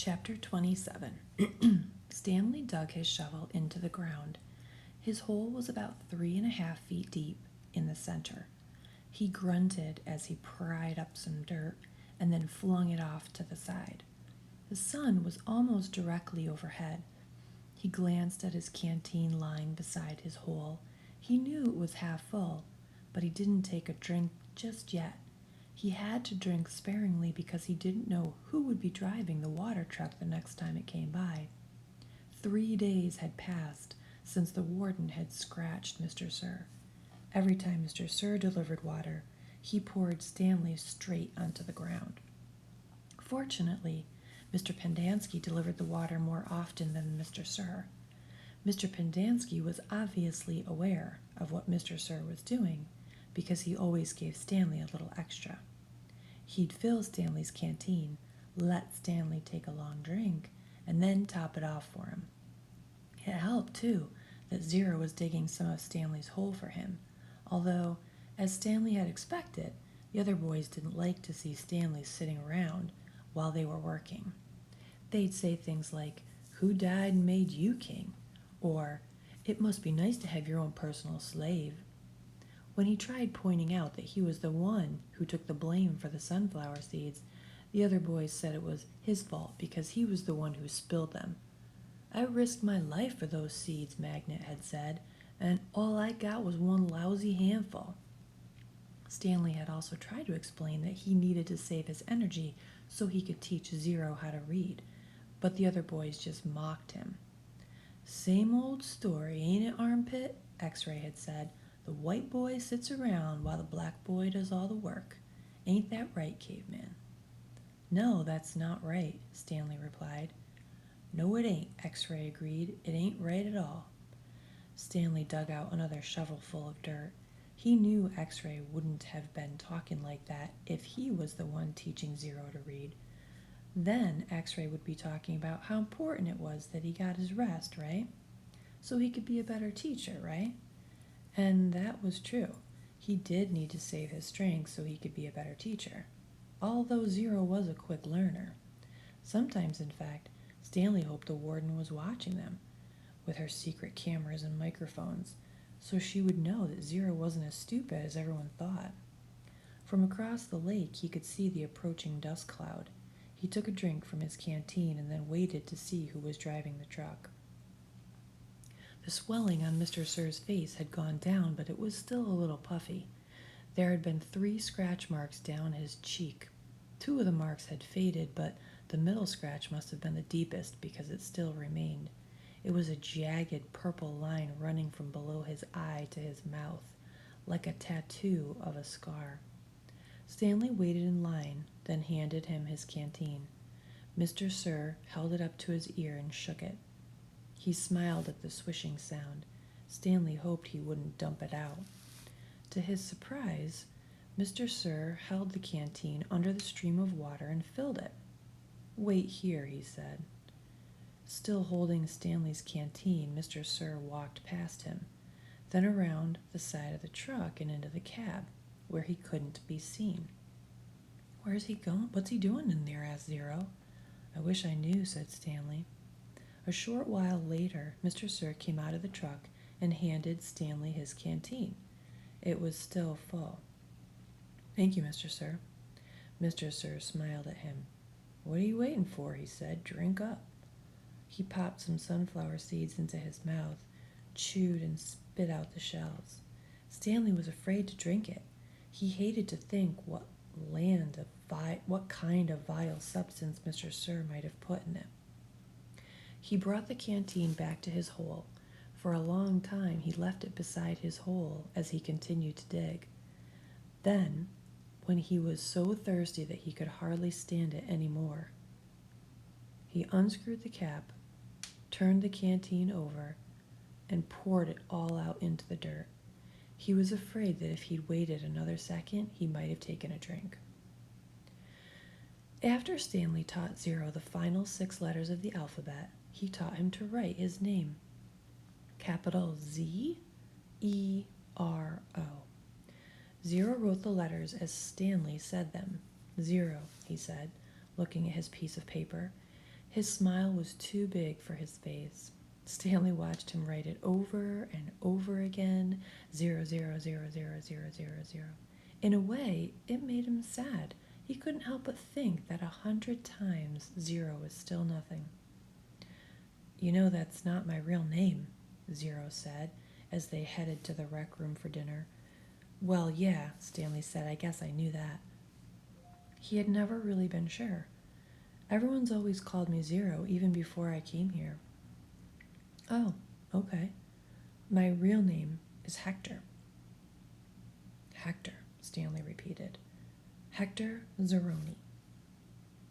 Chapter 27. Stanley dug his shovel into the ground. His hole was about 3.5 feet deep in the center. He grunted as he pried up some dirt and then flung it off to the side. The sun was almost directly overhead. He glanced at his canteen lying beside his hole. He knew it was half full, but he didn't take a drink just yet. He had to drink sparingly because he didn't know who would be driving the water truck the next time it came by. 3 days had passed since the warden had scratched Mr. Sir. Every time Mr. Sir delivered water, he poured Stanley straight onto the ground. Fortunately, Mr. Pendanski delivered the water more often than Mr. Sir. Mr. Pendanski was obviously aware of what Mr. Sir was doing because he always gave Stanley a little extra. He'd fill Stanley's canteen, let Stanley take a long drink, and then top it off for him. It helped, too, that Zero was digging some of Stanley's hole for him, although, as Stanley had expected, the other boys didn't like to see Stanley sitting around while they were working. They'd say things like, "Who died and made you king?" or, "It must be nice to have your own personal slave." When he tried pointing out that he was the one who took the blame for the sunflower seeds, the other boys said it was his fault because he was the one who spilled them. "I risked my life for those seeds," Magnet had said, "and all I got was one lousy handful." Stanley had also tried to explain that he needed to save his energy so he could teach Zero how to read, but the other boys just mocked him. "Same old story, ain't it, Armpit?" X-Ray had said. "The white boy sits around while the black boy does all the work. Ain't that right, Caveman?" "No, that's not right," Stanley replied. "No, it ain't," X-Ray agreed. "It ain't right at all." Stanley dug out another shovelful of dirt. He knew X-Ray wouldn't have been talking like that if he was the one teaching Zero to read. Then X-Ray would be talking about how important it was that he got his rest, right? So he could be a better teacher, right? And that was true. He did need to save his strength so he could be a better teacher, although Zero was a quick learner. Sometimes, in fact, Stanley hoped the warden was watching them with her secret cameras and microphones, so she would know that Zero wasn't as stupid as everyone thought. From across the lake, he could see the approaching dust cloud. He took a drink from his canteen and then waited to see who was driving the truck. The swelling on Mr. Sir's face had gone down, but it was still a little puffy. There had been 3 scratch marks down his cheek. 2 of the marks had faded, but the middle scratch must have been the deepest because it still remained. It was a jagged purple line running from below his eye to his mouth, like a tattoo of a scar. Stanley waited in line, then handed him his canteen. Mr. Sir held it up to his ear and shook it. He smiled at the swishing sound. Stanley hoped he wouldn't dump it out. To his surprise, Mr. Sir held the canteen under the stream of water and filled it. "Wait here," he said. Still holding Stanley's canteen, Mr. Sir walked past him, then around the side of the truck and into the cab, where he couldn't be seen. "Where's he going? What's he doing in there?" asked Zero. "I wish I knew," said Stanley. A short while later, Mr. Sir came out of the truck and handed Stanley his canteen. It was still full. "Thank you, Mr. Sir." Mr. Sir smiled at him. "What are you waiting for?" he said. "Drink up." He popped some sunflower seeds into his mouth, chewed and spit out the shells. Stanley was afraid to drink it. He hated to think what kind of vile substance Mr. Sir might have put in it. He brought the canteen back to his hole. For a long time he left it beside his hole as he continued to dig. Then, when he was so thirsty that he could hardly stand it any more, he unscrewed the cap, turned the canteen over, and poured it all out into the dirt. He was afraid that if he'd waited another second, he might have taken a drink. After Stanley taught Zero the final 6 letters of the alphabet, he taught him to write his name. Capital Z-E-R-O. Zero wrote the letters as Stanley said them. "Zero," he said, looking at his piece of paper. His smile was too big for his face. Stanley watched him write it over and over again, 0, 0, 0, 0, 0, 0, 0. In a way, it made him sad. He couldn't help but think that 100 times 0 is still nothing. You know that's not my real name, Zero said, as they headed to the rec room for dinner. Well, yeah, Stanley said, I guess I knew that. He had never really been sure. Everyone's always called me Zero, even before I came here. Oh, okay. My real name is Hector. Hector, Stanley repeated. Hector Zeroni.